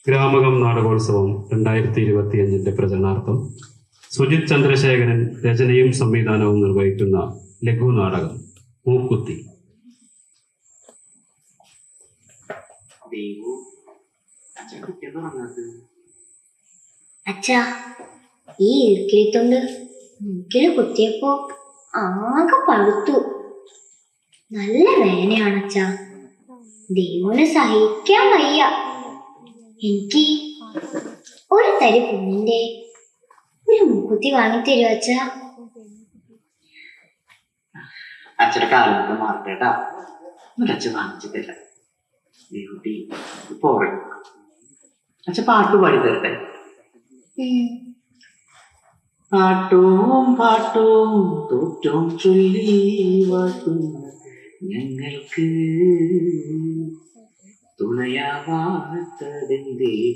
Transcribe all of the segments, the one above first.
ഗ്രാമകം നാടകോത്സവം 2025 പ്രചരണാർത്ഥം സുജിത് ചന്ദ്രശേഖരൻ രചനയും സംവിധാനവും നിർവഹിക്കുന്ന ലഘു നാടകം മൂക്കുത്തി. അച്ഛാ, ഈ ഇറുക്കിരിത്തുണ്ട് മൂക്കില് കുത്തിയപ്പോ ആകെ പഴുത്തു. നല്ല വേദനയാണ് അച്ഛാ, ദൈവന് സഹിക്കാൻ വയ്യ. എനിക്ക് ഒരു തരി പൊന്നിന്റെ ഒരു മൂക്കുത്തി വാങ്ങിത്തരുമോ അച്ഛാ? അച്ഛന്റെ കാലത്ത് മാറട്ടേട്ടാ, ഒരച്ഛൻ വാങ്ങിച്ചു തരാം. കുട്ടി ഇപ്പൊ അച്ഛൻ പാട്ട് പാടി തരട്ടെ. പാട്ടും പാട്ടും തോറ്റോം ചൊല്ലി വാട്ടുന്ന ഞങ്ങൾക്ക് തുണയാവാത്തതെന്തേ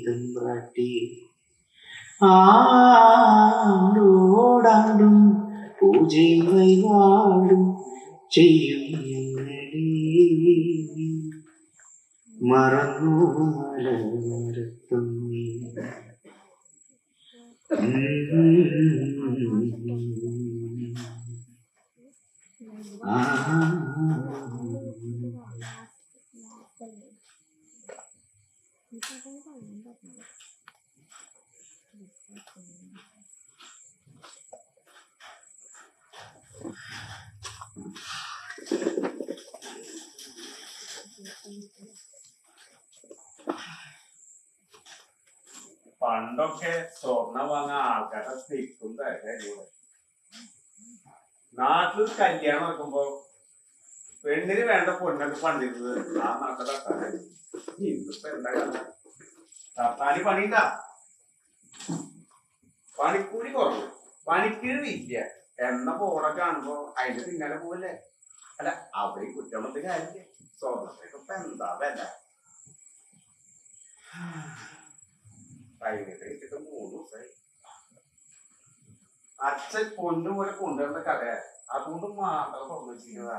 തമ്പ്രാട്ടി. ആണ്ടോടാണ്ടും പൂജയും വഴിപാടും ചെയ്യും ഞങ്ങളെ മറന്നു മലമരത്തമ്മി. പണ്ടൊക്കെ സ്വർണ്ണ വാങ്ങാൻ ആൾക്കാരുടെ തിക്കും തരൂടെ. നാട്ടിൽ കല്യാണം നടക്കുമ്പോ പെണ്ണിന് വേണ്ട പൊണ്ണൊക്കെ പണ്ടിരുന്നത് ആ നാട്ടിലെ തട്ടാൻ. ഇന്നിപ്പോ എന്താ തട്ടാനി പണിയില്ല, പണിക്കൂലി കുറവ്, പണിക്കിഴില്ല എന്ന ബോർഡൊക്കെ കാണുമ്പോ അതിന്റെ പിന്നാലെ പോവല്ലേ. അല്ല അവിടെ കുറ്റമൊന്നും കാര്യമില്ല. സ്വർണ്ണത്തേക്ക് ഇപ്പൊ എന്താ വില? കഴിഞ്ഞിട്ട് 3 ദിവസമായി. അച്ഛൻ പൊന്നു പോലെ കൊണ്ടുവരുന്ന കടയാ, അതുകൊണ്ട് മാത്രം തുറന്നു വെച്ചിരിക്കുന്നതാ.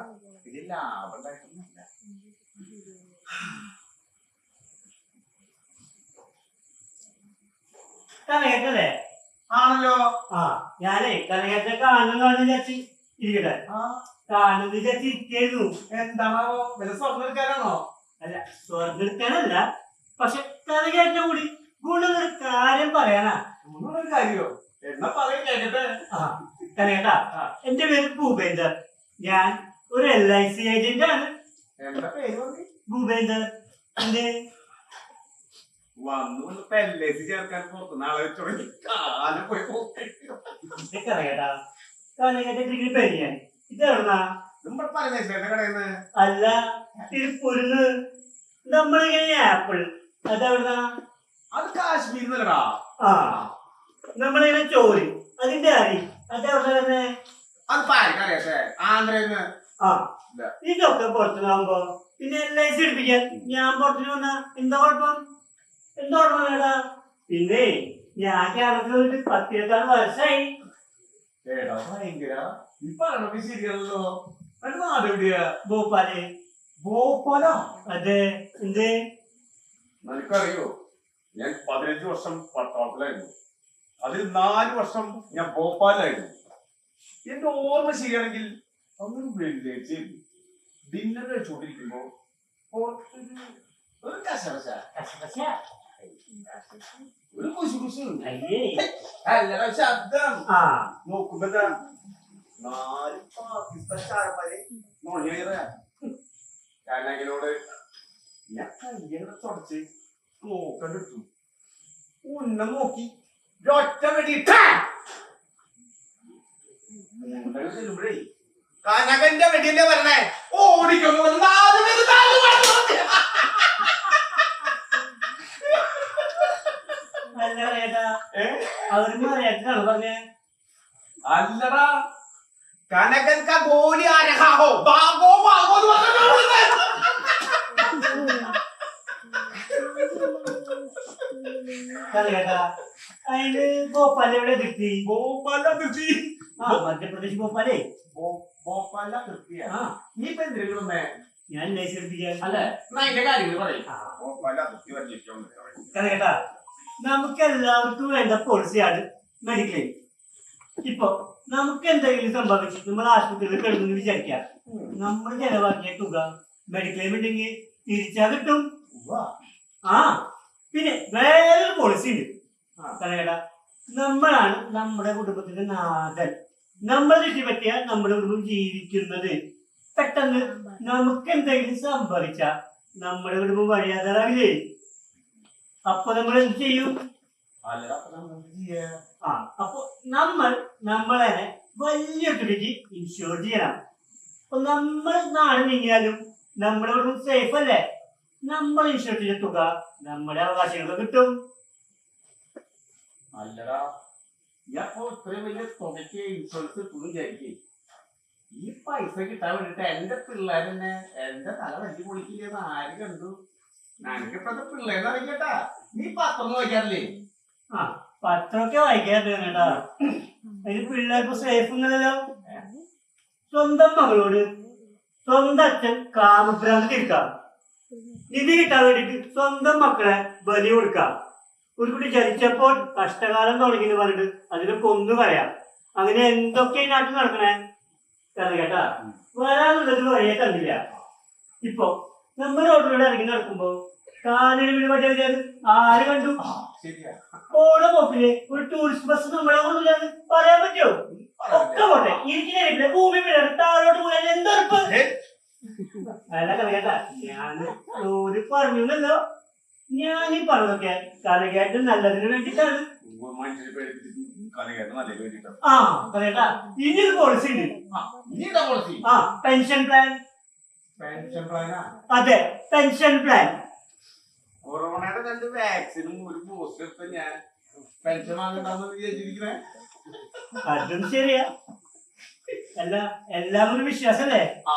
ഇതിൽ ലാഭം ഉണ്ടായിട്ടൊന്നുമില്ല. കനകേറ്റല്ലേ? ആണല്ലോ. ആ, ഞാനേ കനകേറ്റ കാണുന്നു വിചാരിച്ച് ഇരിക്കട്ടെ. കാണുന്നു വിചാരിച്ച് ഇരിക്കുന്നു. എന്താണോ വില സ്വർണ്ണം എടുക്കാനാണോ? അല്ല, സ്വർണ്ണം എടുക്കാനല്ല, പക്ഷെ കനകേറ്റ കൂടി ഗുണൊരു കാര്യം പറയാനാ. ഗുണൊരു കാര്യോ? എന്നാ പറയാൻ കേക്കട്ടെ. കനകേട്ട, എന്റെ പേര് ഭൂപേന്ദർ. ഞാൻ ഒരു LIC ഏജന്റ് ആണ്. എന്താ പേര് പറഞ്ഞു? ഭൂപേന്ദർ. എന്തേ വന്നു LIC ചേർക്കാൻ പുറത്തുനിന്ന് ആളെ വെച്ചോളി. കാലം പോയി കനകേട്ടാ, കനകേറ്റ ഡിഗ്രി പെരിയാൻ ഇതെവിടുന്നാ? നമ്മുടെ പരമേശ്വരന്റെ കടയിന്ന്. അല്ല, തിരുപ്പൂരിന്ന്. നമ്മളിങ്ങനെ ആപ്പിൾ അതെവിടുന്നാ? അത് കാശ്മീരിൽ നിന്നല്ലടാ. ആ, നമ്മളിങ്ങനെ ചോരി അതിന്റെ അരി അതെവിടെ തന്നെ? അത് പാരക്കറിയട്ടെ, ആന്ധ്രന്ന്. ആ, ഇതൊക്കെ പുറത്തുനിന്നാകുമ്പോ പിന്നെ LIC എടുപ്പിക്കാൻ ഞാൻ പുറത്തുനിന്ന് വന്ന എന്താ കുഴപ്പം? എന്താ കുഴപ്പമേടാ? പിന്നെ ഞാൻ കേരളത്തിൽ ഒരു 10-14 വർഷമായി. ഏടാ ഭയങ്കര ഈ പറഞ്ഞൊക്കെ ശരിയല്ലോ. എന്റെ നാട് എവിടെയാ? ഭോപ്പാല്. ഭോപ്പാലോ? അതെ. എന്തേ? നിനക്കറിയോ, ഞാൻ 15 വർഷം പട്ടാളത്തിലായിരുന്നു. അതിൽ 4 വർഷം ഞാൻ ഭോപ്പാലിലായിരുന്നു. എന്റെ ഓർമ്മ ശരിയാണെങ്കിൽ അന്നൊരു വെള്ളിയാഴ്ച ഡിന്നർ കഴിച്ചുകൊണ്ടിരിക്കുമ്പോ ഒരു കശകശ, ഒരു കുശുകുശു, അല്ലടാ ശബ്ദം. നോക്കുമ്പോ 4 പാകിസ്ഥാൻകാരന്മാരെ കനകനോട് ഞാൻ കയ്യങ്ങനെ തുടച്ച് നോക്കണ്ടെടുത്തു. ഉന്നം നോക്കി ഒറ്റ വെടി ചെല്ലുമ്പോഴേ കനകന്റെ വെടിയല്ലേ വരണേ. ഓടിക്കൊന്നു അല്ലടാ, കനകൻ കാ ഗോലി ആ രഹാ ഹോ, ഭാഗോ ഭാഗോ എന്ന് പറഞ്ഞു. അതിന് ഭോപ്പാൽ എവിടെ കിട്ടി? ഭോപ്പാല കിട്ടി. മധ്യപ്രദേശ് ഭോപ്പാലേ. ഭോപ്പാല കിട്ടിയ നീ ഇപ്പൊ എന്തിനു ഞാൻ LIC എടുപ്പിക്കാൻ. അല്ലെ, അതിന്റെ കാര്യങ്ങൾ പറയും. ഭോപ്പാല കിട്ടി. കേട്ടാ നമുക്ക് എല്ലാവർക്കും വേണ്ട പോളിസിയാണ് മെഡിക്ലെയിം. ഇപ്പൊ നമുക്ക് എന്തെങ്കിലും സംഭവിച്ചു നമ്മൾ ആശുപത്രിയിൽ കിടന്നു വിചാരിക്കാം, നമ്മൾ ചെലവാക്കിയ തുക മെഡിക്ലെയിം ഉണ്ടെങ്കിൽ തിരിച്ചാ കിട്ടും. ആ പിന്നെ വേറൊരു പോളിസി ഉണ്ട് കേട്ടാ, നമ്മളാണ് നമ്മുടെ കുടുംബത്തിന്റെ നാഥൻ. നമ്മൾ തെറ്റുപറ്റിയ നമ്മുടെ കുടുംബം ജീവിക്കുന്നത്. പെട്ടെന്ന് നമുക്ക് എന്തെങ്കിലും സംഭവിച്ച നമ്മുടെ കുടുംബം വഴിയാതാറാവില്ലേ? അപ്പൊ നമ്മൾ എന്ത് ചെയ്യും? അപ്പൊ നമ്മളെ വലിയ തുകയ്ക്ക് ഇൻഷുർ ചെയ്യണം. അപ്പൊ നമ്മൾ നാട് നീങ്ങിയാലും നമ്മുടെ കുടുംബം സേഫ് അല്ലേ? നമ്മൾ ഇൻഷുർ ചെയ്ത തുക നമ്മുടെ അവകാശങ്ങൾക്ക് കിട്ടും. അല്ലടാ, ഞാൻ ഇത്രയും വലിയ തുകയ്ക്ക് ഇൻഷുറൻസ് കിട്ടുന്നു വിചാരിക്കേ. ഈ പൈസ കിട്ടാൻ വേണ്ടിട്ട് എന്റെ പിള്ളേരെന്നെ എന്റെ തല വലിയ പൊളിക്കില്ലെന്ന് ആര് കണ്ടു? ഞാനിക്കിപ്പത്തെ പിള്ളേരെന്ന് അറിയിക്കട്ടാ. നീ പത്തൊന്നും വായിക്കാറില്ലേ? ആ പത്രമൊക്കെ വായിക്കാറുണ്ട് കേട്ടാ. അതിന് പിള്ളേർക്ക് സേഫ് ഒന്നുമല്ലോ. സ്വന്തം മകളോട് സ്വന്തം അച്ഛൻ കാമഭ്രാന്തി തീർക്കാം. നിധി കിട്ടാൻ വേണ്ടിട്ട് സ്വന്തം മക്കളെ ബലി കൊടുക്കാം. ഒരു കുട്ടി ജനിച്ചപ്പോൾ കഷ്ടകാലം തുടങ്ങിയെന്ന് പറഞ്ഞിട്ട് അതിനെ കൊന്നു പറയാം. അങ്ങനെ എന്തൊക്കെ ഈ നാട്ടിൽ നടക്കണേ കേട്ടാ. വരാനുള്ളത് വഴിയെ കണ്ടില്ല. ഇപ്പൊ നമ്മൾ റോഡിലൂടെ ഇറങ്ങി നടക്കുമ്പോ കാലിന് പിടിപെട്ട ആര് കണ്ടു? ഓടെ പോക്കില് ഒരു ടൂറിസ്റ്റ് ബസ് നമ്മളെ കൊണ്ടില്ലാന്ന് പറയാൻ പറ്റുമോ? ഒക്കെ പോട്ടെ, ഇരിക്കുന്ന ഭൂമി വീഴാൻ താഴോട്ട് പോയാൽ എന്തുറപ്പ്? അല്ല കേട്ടാ, ഞാൻ ഒരു പറഞ്ഞല്ലോ. ഞാൻ ഈ പറഞ്ഞതൊക്കെ കലകേട്ട് നല്ലതിന് വേണ്ടിട്ടാണ്. ആ കേട്ടാ, ഇനിയൊരു പോളിസി ഉണ്ട്. ആ പെൻഷൻ പ്ലാൻ. അതെ, പെൻഷൻ പ്ലാൻ. കൊറോണയുടെ 2 വാക്സിനും ഒരു ബൂസ്റ്റർ എടുത്ത് ഞാൻ പെൻഷൻ വാങ്ങണ്ടെന്ന് വിചാരിച്ചിരിക്കണേ. അതും ശരിയാ. അല്ല, എല്ലാം ഒരു വിശ്വാസല്ലേ? ആ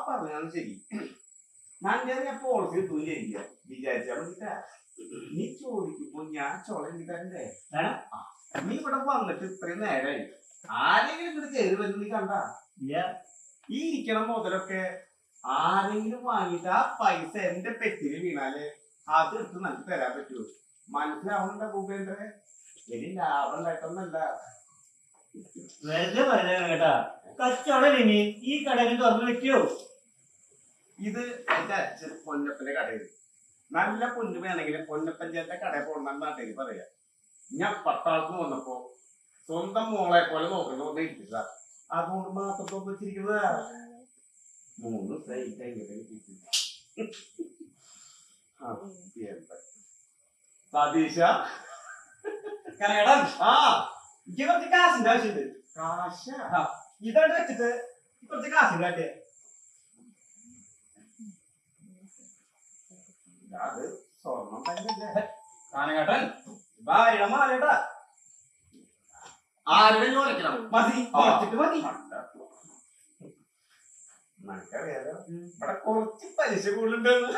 പറഞ്ഞാണ് ശരി. ഞാൻ പോളിസി കിട്ടും വിചാരിച്ചാ മതിട്ടാ. നീ ചോദിക്കുമ്പോ ഞാൻ ചോള തരണ്ടേ? നീ ഇവിടെ വന്നിട്ട് ഇത്രയും നേരമായി. ആരെങ്കിലും ഇവിടെ കയറി വരുന്ന നീ കണ്ടാ? ഈ ഇരിക്കണ മുതലൊക്കെ ആരെങ്കിലും വാങ്ങിയിട്ട് ആ പൈസ എന്റെ പെട്ടിന് വീണാല് അത് എടുത്ത് നമുക്ക് തരാൻ പറ്റുമോ? മനസ്സിലാവുന്നുണ്ടോ ഭൂപേന്ദ്രൻ? ഇനി ലാഭം ഉണ്ടായിട്ടൊന്നല്ല. വെറുതെ പറയാ കേട്ടാ. കച്ചവടം ഇനി ഈ കടയിൽ തുറന്നു വെക്കോ? ഇത് എന്റെ അച്ഛൻ പൊന്നപ്പന്റെ കടയിൽ നല്ല പൊന്നു വേണമെങ്കിൽ പൊന്നപ്പൻ ചേട്ടന്റെ കടയിൽ പോകണം നാട്ടേക്ക് പറയാ. ഞാൻ പട്ടാളത്ത് വന്നപ്പോ സ്വന്തം മോളെ പോലെ നോക്കണ്ട ഒന്ന് ഇരിക്കുക. അതുകൊണ്ട് മാത്രം തോന്നു വെച്ചിരിക്കുന്നത് 3 സതീശ എനിക്ക് കുറച്ച് കാശിന്റെ ആവശ്യമുണ്ട്. കാശ ഇതോടെ വെച്ചിട്ട് കുറച്ച് കാശിന്റെ ആട്ടെ. അത് സ്വർണം തന്നെയല്ലേ? കാനകേട്ടൻ ഭാര്യയുടെ മാലട്ടാ. ആരുടെ ചോദിക്കണം? മതി, കുറച്ചിട്ട് മതി. നമുക്കറിയാലോ ഇവിടെ കുറച്ച് പലിശ കൂടുതലുണ്ടെന്ന്.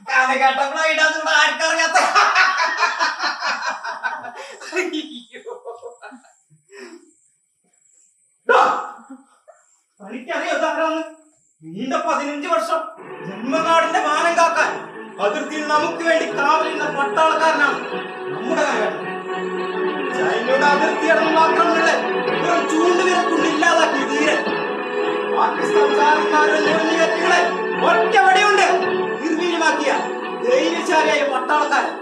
കാനകേട്ടൻ ഫ്ലൈറ്റ് ആർക്കറിയാത്ത എനിക്കറിയോ താരാന്ന്. നീണ്ട 15 വർഷം ജന്മനാടിന്റെ മാനം കാക്കാൻ അതിർത്തിയിൽ നമുക്ക് വേണ്ടി കാവലിരുന്ന പട്ടാളക്കാരനാണ് നമ്മുടെ കാനകേട്ടൻ. ചൈനയുടെ അതിർത്തി അടങ്ങുന്ന ആക്രമണങ്ങളെ ചൂണ്ടുവിരക്കുണ്ട് ഇല്ലാതാക്കിയ ധീരൻ. പാകിസ്ഥാൻ ചാരന്മാരുടെ നുഴഞ്ഞുകയറ്റങ്ങളെ ഒറ്റ വടിയുണ്ട് നിർവീര്യമാക്കിയ ധൈര്യശാലിയായ പട്ടാളക്കാരൻ.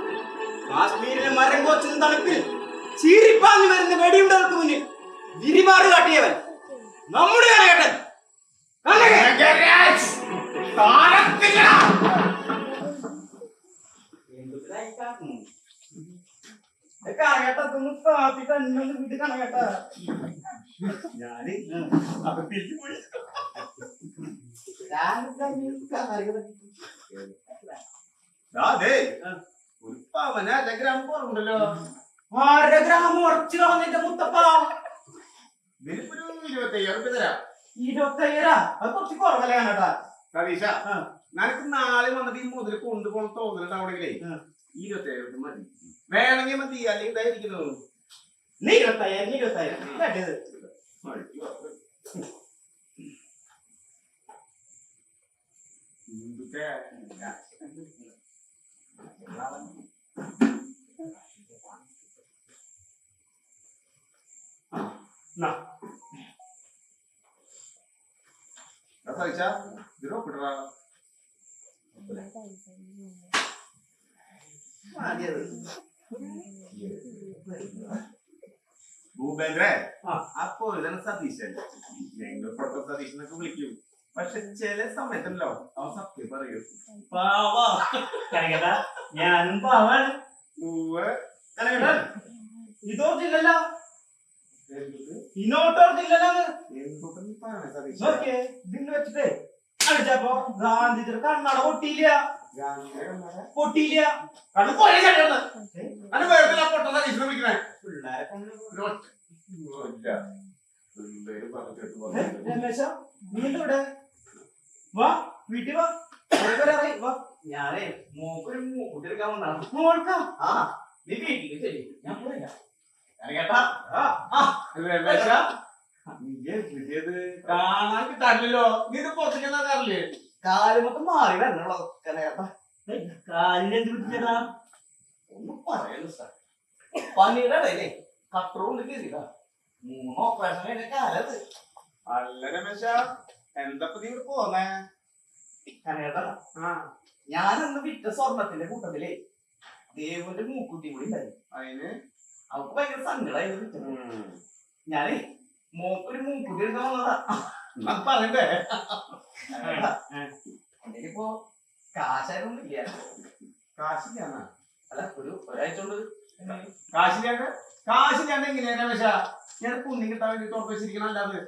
കാശ്മീരിലെ മരം കോച്ചുന്ന തണുപ്പിൽ ചീറിപ്പാഞ്ഞു വരുന്ന വെടിയുണ്ടകൾക്ക് മുന്നിൽ വിരിമാറ് കാട്ടിയവൻ നമ്മുടെ കാനകേട്ടൻ. ഞാന് അപ്പൊ തിരിച്ചു പോയി. ഒരു പവന ഗ്രാമം കുറവുണ്ടല്ലോ. 6 ഗ്രാം ഉറച്ചു കളഞ്ഞിട്ട് മുത്തപ്പ. ഇതിനിപ്പൊരു 25,000 രൂപ തരാം. 25,000? അത് കുറച്ച് കുറവല്ലേ കേട്ടാ. സതീശ, നിനക്ക് നാളെ വന്നിട്ട് ഈ മുതൽ കൊണ്ടുപോകണം തോന്നുന്നുണ്ടാവണെങ്കിലേ 25,000 രൂപ മതി. വേണമെങ്കിൽ മതി, അല്ലെങ്കിൽ ഇതായിരിക്കുന്നു. നീ 25,000 എന്തൊക്കെ സഹിച്ചാ ഇതിലോ കിട്ടറാ ഭൂപേന്ദ്രേ അപ്പോ ഇതാണ് സതീശൻ. ഞങ്ങൾ പൊട്ട സതീശനൊക്കെ വിളിക്കും. പക്ഷെ ചില സമയത്തല്ലോ അവൻ സത്യം പറയൂ. ഞാനും പാവാണ്. ഇതോർത്തില്ലല്ലോ, ഇനോട്ടോർത്തില്ലല്ലോ. നോക്കിയേ, ഇതിന് വെച്ചിട്ടേ അടിച്ചപ്പോ ഗാന്ധിജി കണ്ണട പൊട്ടിയില്ല. പൊട്ടിയില്ല. കണ്ണു പോയ പൊട്ട സതീശനെ വിളിക്കണേ. രമേശ, നീ എന്തിവിടെ? വാ, വീട്ടിൽ വാ. വാ. ഞാനേ മോക്കൊരു മൂക്കുത്തി എടുക്കാൻ വന്നാണ്. മോൾക്കാ? ആ, നീ വീട്ടിലേക്ക് ചെല്ലി, ഞാൻ പോയില്ല. കാണാൻ കിട്ടാറില്ലല്ലോ. നീ ഇത് പുറത്തേക്ക് അറിയില്ലേ? കാല് മൊത്തം മാറി വരണോ കനകേട്ടാ? കാലിന് എന്ത് പിടിച്ചടാ? ഒന്നും പറയണ്ട സാർ. പനിയുടെ ഇടയിലേ കട്ടറ് കൊണ്ട് കയറിയതാ. 3 ഓപ്പറേഷൻ കഴിഞ്ഞ കാലത്ത്. അല്ല രമേശ, എന്തപ്പോ നീ ഇവിടെ പോന്നേ? കനകേട്ടാ, ഞാനന്ന് വിറ്റ സ്വർണത്തിന്റെ കൂട്ടത്തിലേ ദേവന്റെ മൂക്കുത്തി കൂടി ഉണ്ടായി. അതിന് അവർക്ക് ഭയങ്കര സങ്കടമായിരുന്നു. ഞാനേ മോക്കൊരു മൂക്കുത്തി എടുക്കാൻ വന്നതാ. അത് പറയണ്ടേ? എനിക്കിപ്പോ കാശായൊന്നും ഇല്ല. കാശില്ലാന്നാ? അല്ല, ഒരാഴ്ച കൊണ്ട് കാശില്ലാണ്ട്? കാശില്ലാണ്ട് എങ്ങനെയാ രമേശ? ഞാൻ പുണ്യം കിട്ടാൻ വേണ്ടി തുറപ്പ് വെച്ചിരിക്കണം. അല്ലാതെ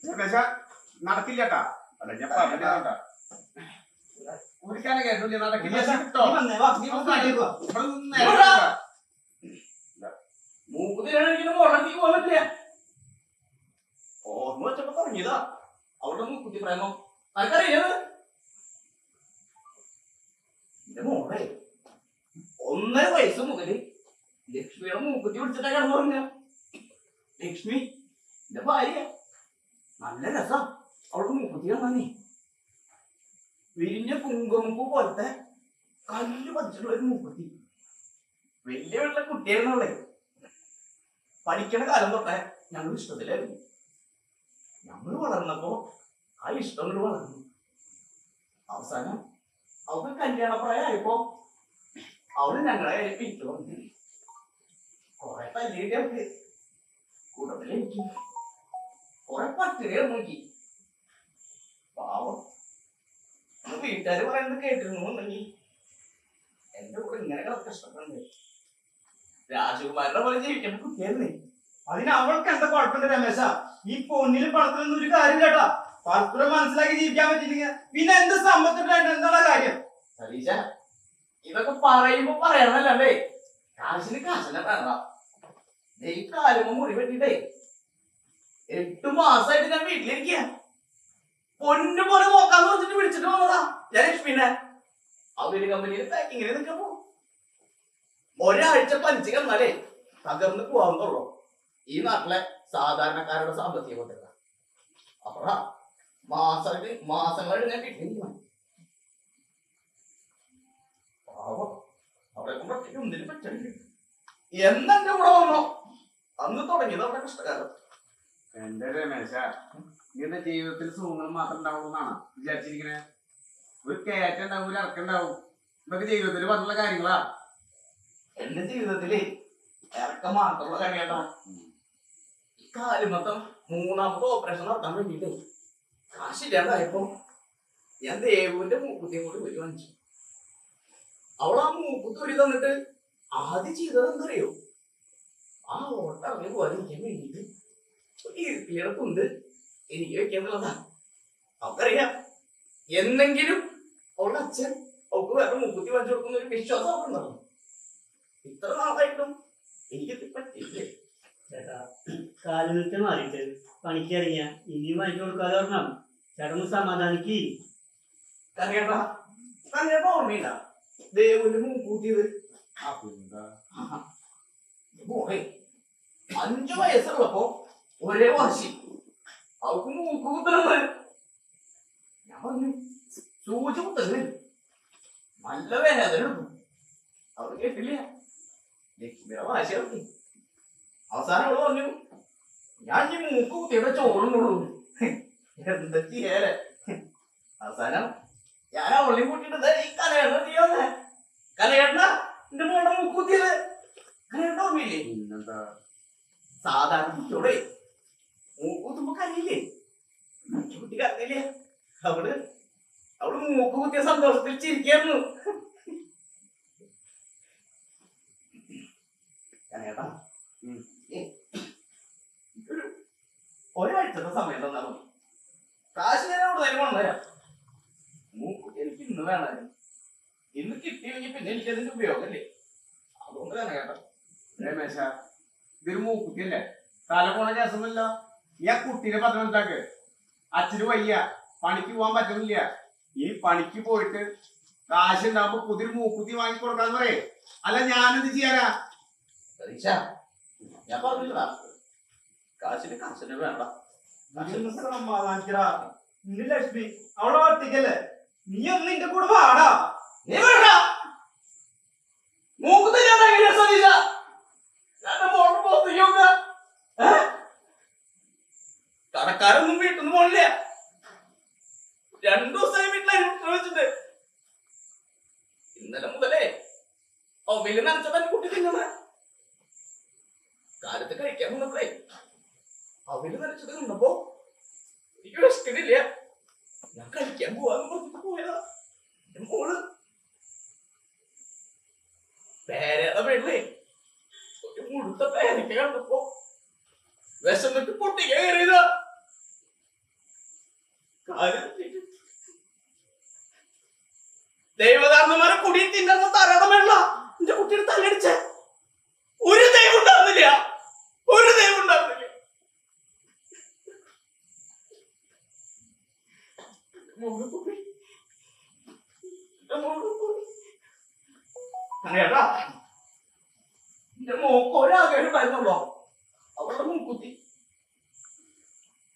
രമേശ നടക്കില്ലട്ടാ. അല്ല ഞാൻ പറഞ്ഞിട്ടാ. കുടിക്കാനെ കേട്ടില്ല, നടക്കില്ല. കിട്ടോ മൂക്കുത്തിനാണെങ്കിൽ മോളത്തേക്ക് പോകാൻ പറ്റില്ല. ഓർമ്മ വെച്ചപ്പോ തുടങ്ങിയതാ അവളുടെ മൂക്കുത്തി പ്രേമം. ആർക്കറിയാത്? എന്റെ മോളെ 1.5 വയസ്സ് മുതല് ലക്ഷ്മിയുടെ മൂക്കുത്തി പിടിച്ചിട്ടാ കിടന്നു പറഞ്ഞ. ലക്ഷ്മി എന്റെ ഭാര്യ. നല്ല രസം അവളുടെ മൂക്കുത്തി കാണാനേ. വിരിഞ്ഞ കുങ്കുമപ്പൂ പോലത്തെ കല്ല് പതിച്ചിട്ടുള്ള ഒരു മൂക്കുത്തി. വലിയ വീട്ടിലെ കുട്ടിയായിരുന്നവളെ. പഠിക്കണ കാലം തൊട്ടേ ഞങ്ങൾ ഇഷ്ടത്തിലായിരുന്നു. ഞങ്ങൾ വളർന്നപ്പോ ആ ഇഷ്ടം കൊണ്ട് വളർന്നു. അവസാനം അവൾക്ക് കല്യാണപ്രായമായപ്പോ അവള് ഞങ്ങളെ പിറ്റു വന്നു. കുറെ തല്ലിയിട്ട് കൂട്ടത്തിലെനിക്ക് കുറെ പട്ടിണികൾ നോക്കി. പാവം വീട്ടുകാര് പറയുന്നത് കേട്ടിരുന്നുണ്ടെങ്കിൽ എന്റെ കൂടെ ഇങ്ങനെ കഷ്ടപ്പെടുന്നുണ്ട്. രാജകുമാരുടെ പോലെ ജീവിക്കാൻ കുട്ടിയായിരുന്നേ. അതിന് അവൾക്ക് എന്താ കുഴപ്പമില്ല രമേശ? ഈ പൊന്നിലും പണത്തിലൊന്നും ഒരു കാര്യം കേട്ടാ. പരസ്പരം മനസ്സിലാക്കി ജീവിക്കാൻ പറ്റില്ലെങ്കിൽ പിന്നെ എന്ത് സമ്പത്തിട്ടായിട്ട് എന്താണ് കാര്യം? സതീശ, ഇതൊക്കെ പറയുമ്പോ പറയണല്ലേ, കാശിന് കാശിനെ വേണ്ട. ഈ കാലുമ്പോ മുറി പറ്റിട്ടേ 8 മാസമായിട്ട് ഞാൻ വീട്ടിലിരിക്കുക. പൊന്നു പോലെ നോക്കാന്ന് പറഞ്ഞിട്ട് വിളിച്ചിട്ട് വന്നതാ ഞാൻ ലക്ഷ്മിനെ. അവര് കമ്പനിയിൽ പാക്കിങ്ങിന് നിൽക്കുമ്പോ ഒരാഴ്ച പലിച്ച് കിടന്നാലേ തകർന്ന് പോവാന്നുള്ളൂ ഈ നാട്ടിലെ സാധാരണക്കാരുടെ സാമ്പത്തിക ഭദ്രത. അപ്പഴാ മാസങ്ങളായിട്ട് ഞാൻ വീട്ടിലിരിക്കണം. അവിടെ കൊണ്ടൊക്കെ ഒന്നിനും പറ്റില്ല. എന്നെ കൂടെ വന്നോ അന്ന് തുടങ്ങിയത് അവിടെ കഷ്ടകാലം. എന്റെ രമേശ, നിന്റെ ജീവിതത്തിൽ സുഖങ്ങൾ മാത്രം ഉണ്ടാവുമെന്നാണ് വിചാരിച്ചിരിക്കണേ. ഒരു കയറ്റം ഉണ്ടാവും, ഒരു ഇറക്കം ഉണ്ടാവും. ഇതൊക്കെ ജീവിതത്തിൽ വന്നുള്ള കാര്യങ്ങളാ. എന്റെ ജീവിതത്തില് ഇറക്കം മാത്രമുള്ള കാര്യമായിട്ടാ. ഈ കാലുമൊത്തം 3ാമത്തെ ഓപ്പറേഷൻ നടത്താൻ വേണ്ടിട്ട് കാശില്ലാണ്ടായപ്പോ ഞാൻ ദേവുവിന്റെ മൂക്കുത്തിയും കൂടി പോയി വാങ്ങിച്ചു. അവൾ ആ മൂക്കുത്തി ഒരു തന്നിട്ട് ആദ്യം ചെയ്തത് എന്തറിയോ? ആ ഓട്ട ഇറങ്ങി പോകാതിരിക്കാൻ വേണ്ടിട്ട് ഒരു ഇരുട്ടിയുടെ തുണ്ട് എനിക്ക് വെക്കാന്നുള്ളതാ. അവക്കറിയാം എന്നെങ്കിലും അവളുടെ അച്ഛൻ അവൾക്ക് വേറെ മൂക്കുത്തി വാങ്ങിച്ചു കൊടുക്കുന്ന ഒരു വിശ്വാസം അവളുണ്ടാവും. ഇത്ര നാളായിട്ടും എനിക്ക് പറ്റില്ലേ. ചേട്ടാ, കാലുമിട്ട് മാറിയിട്ട് പണിക്കിറങ്ങിയ ഇനിയും വാങ്ങിച്ചു കൊടുക്കാതെ പറഞ്ഞാൽ ചേട്ടന് സമാധാനിക്ക്. കറിയേട്ടാ ഓർമ്മയില്ല ദേവുവിന്റെ മൂക്കൂത്തിയത്? മോളെ 5 വയസ്സുള്ളപ്പോ ഒരേ വാശി അവൾക്ക് മൂക്കുകുത്തണം. ഞാൻ പറഞ്ഞു സൂചി കുത്തല് നല്ല വേദന എടുക്കും. അവള് കേട്ടില്ല. ലക്ഷ്മിയുടെ വാശി ഇറക്കി. അവസാനം അവള് പറഞ്ഞു, ഞാൻ ഈ മൂക്ക് കുത്തിയുടെ ചോറുന്നുള്ളൂ. എന്താ ചെയ്യാലേ? അവസാനം ഞാൻ അവളെയും കൂട്ടിട്ട് ഈ കലയേട്ട ചെയ്യാന്നേ. കലയേട്ട എന്റെ മോളുടെ മൂക്ക് കുത്തിയത് കലയേട്ട ഓർമ്മയില്ലേ? പിന്നെന്താ സാധാരണ കുട്ടിയോടെ മൂക്ക് കുത്തുമ്പോ കരയില്ലേ? കുട്ടി കരഞ്ഞില്ലേ? അവള് മൂക്ക് കുത്തിയ സന്തോഷത്തിൽ ചിരിക്കായിരുന്നു. കലയേട്ടാ ഒരാഴ്ചത്തെ സമയം തന്നാ മതി. കാശ് ഞാൻ അവിടെ തന്നെ കൊണ്ടുവരാം. മൂക്കുത്തി എനിക്ക് ഇന്ന് വേണമായിരുന്നു. ഇന്ന് കിട്ടിയില്ലെങ്കിൽ പിന്നെ എനിക്ക് അതിന്റെ ഉപയോഗമല്ലേ? അതുകൊണ്ട് തന്നെ കേട്ടോ രമേശ, ഇതൊരു മൂക്കുത്തിയല്ലേ? തല പോണ രസമല്ല. ഈ ആ കുട്ടീനെ പറഞ്ഞു മനസ്സിലാക്ക്. അച്ഛന് വയ്യ, പണിക്ക് പോകാൻ പറ്റുന്നില്ല. ഈ പണിക്ക് പോയിട്ട് കാശ് ഉണ്ടാകുമ്പോ പുതിയൊരു മൂക്കുത്തി വാങ്ങി കൊടുക്കാന്ന് പറയേ. അല്ല ഞാനെന്ത് ചെയ്യാനാ? സതീശ, ഞാൻ പറഞ്ഞില്ലടാ, കാശിന് വേണ്ട. സമാധാനിക്കടാ. നിന്റെ ലക്ഷ്മി അവളെ ഒറ്റയ്ക്കല്ലേ? നീ ഒന്ന് നിന്റെ കൂടെ വാടാ. നീ വേണ്ട മൂക്കുത്തി ഞാൻ എങ്ങനെയാ സതീശ? ഞാൻ മോളുടെ പുറത്തേക്ക് നോക്കുക. കടക്കാരൊന്നും വീട്ടിൽ നിന്ന് പോണില്ല. 2 ദിവസമായി വീട്ടിൽ അരിമുട്ട വെച്ചിട്ട്. ഇന്നലെ മുതലേ ഒവയില് നനച്ച തന്നെ കുട്ടി തിന്നുന്ന കാലത്ത് കഴിക്കാൻ വന്നപ്പോഴേ അവയില് നനച്ചത് കണ്ടപ്പോ എനിക്ക് വിശക്കണില്ല. ഞാൻ കഴിക്കാൻ പോവാന്ന് പറഞ്ഞിട്ട് പോയതാ. എന്റെ മോള് പേരയുടെ വെള്ളേ ഒരു മുഴുത്ത പേരയ്ക്ക കണ്ടപ്പോ വിശന്നിട്ട് പൊട്ടിക്ക കയറിയതാ. ദൈവദാസന്മാരെ കുടി തിന്നുന്ന തറയുടെ മേള എന്റെ കുട്ടിയുടെ തലടിച്ച ഒരു ദൈവം ഉണ്ടാകുന്നില്ല. എന്റെ മോക്ക് ഒരാഗ്രഹം ഉണ്ടായിരുന്നല്ലോ, അവളുടെ മൂക്കുത്തി.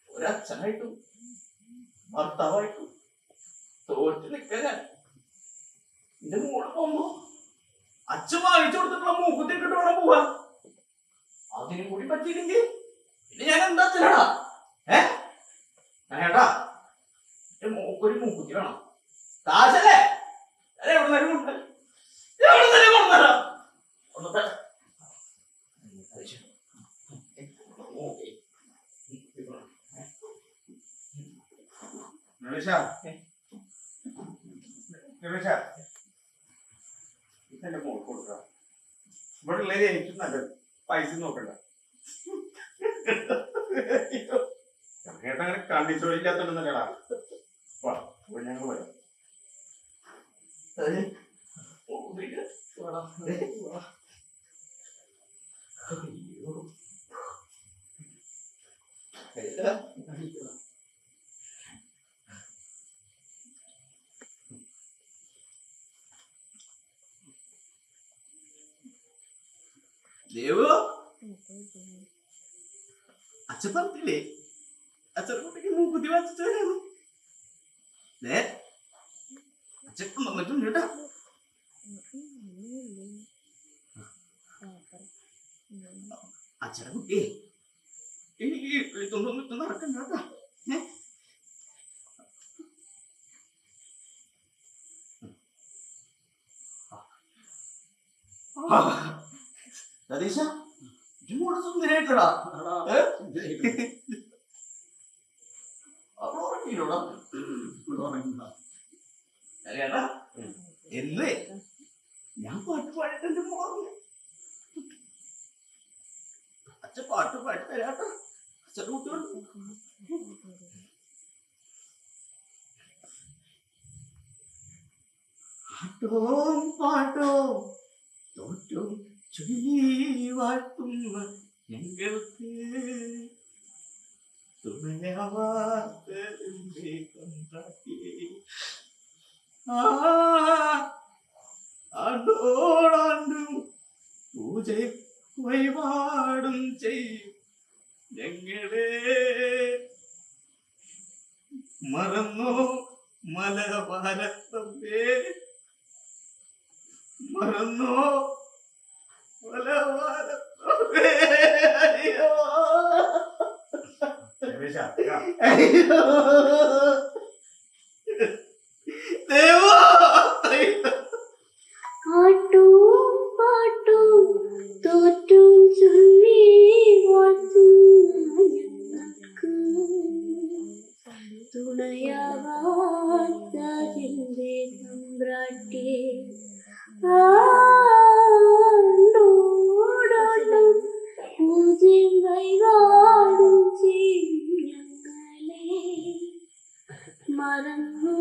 ഒരച്ഛനായിട്ടും ഭർത്താവായിട്ടും തോറ്റ് നിൽക്കാൻ ഞാൻ. എന്റെ മോള് പോകുമ്പോ അച്ഛൻ വാങ്ങിച്ചു കൊടുത്തിട്ടുള്ള മൂക്കുത്തി ഇട്ടിട്ട് വേണം പോവാൻ. അതിനും കൂടി പറ്റിയില്ലെങ്കിൽ പിന്നെ ഞാൻ എന്താ അച്ഛനാടാ? ഏട്ടാ എന്റെ മോക്കൊരു മൂക്കുത്തി വേണം. കാശല്ലേ? എവിടെ തന്നെ കൊണ്ടുതരാം. ഇതെന്റെ മോൾക്ക് കൊടുക്ക. ഇവിടെ ഉള്ളത് എനിക്ക് നല്ലത്. പൈസ നോക്കണ്ട. ചേട്ടാ അങ്ങനെ കണ്ടിച്ചോളിക്കാത്തോണ്ടല്ലടാ. ഞങ്ങൾ വരാം. ദേവു അച്ഛൻ പറഞ്ഞില്ലേ അച്ഛനെ കുട്ടിക്ക് മൂക്കുത്തി വാങ്ങിച്ചു തരാന്ന്? അച്ഛൻ കൊണ്ടുവന്നിട്ടുണ്ട് കേട്ടാ. അച്ഛനെ കുട്ടിയെ എനിക്ക് എഴുത്തൊണ്ടൊന്നിട്ട് നടക്കണ്ട കേട്ടാ. സതീശ മോള് സുന്ദരായിട്ടടാ. എല്ലേ ഞാൻ പാട്ട് പാടിട്ട് എന്റെ മോളെ അച്ഛൻ പാട്ട് പാടി തരാട്ടോ. അച്ഛൻ കുട്ടികൾ പാട്ടോ പാട്ടോ തോറ്റോ ചൊല്ലി വാഴ്ത്തുന്ന ഞങ്ങൾക്ക് തുണയാവാത്തതിന്റെ കൊണ്ടാക്കി ആണ്ടോടാണ്ടും പൂജ വഴിപാടും ചെയ്യും ഞങ്ങളെ മറന്നോ മലബാരത്തേ മറന്നു അയ്യോ ദേവാ ആട്ടും പാട്ടും തോറ്റും ചൊല്ലി വാഴ്ത്തുന്ന ഞങ്ങൾക്ക് തുണയാവാത്തതിന്റെ സമ്പ്രാട്ടി ആണ്ടോടോടും പൂജ്യം കൈവാടും ഞങ്ങളെ മറന്നു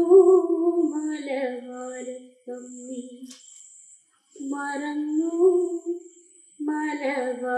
മലവാരത്തമ്മി മറന്നു മലവാരത്തമ്മി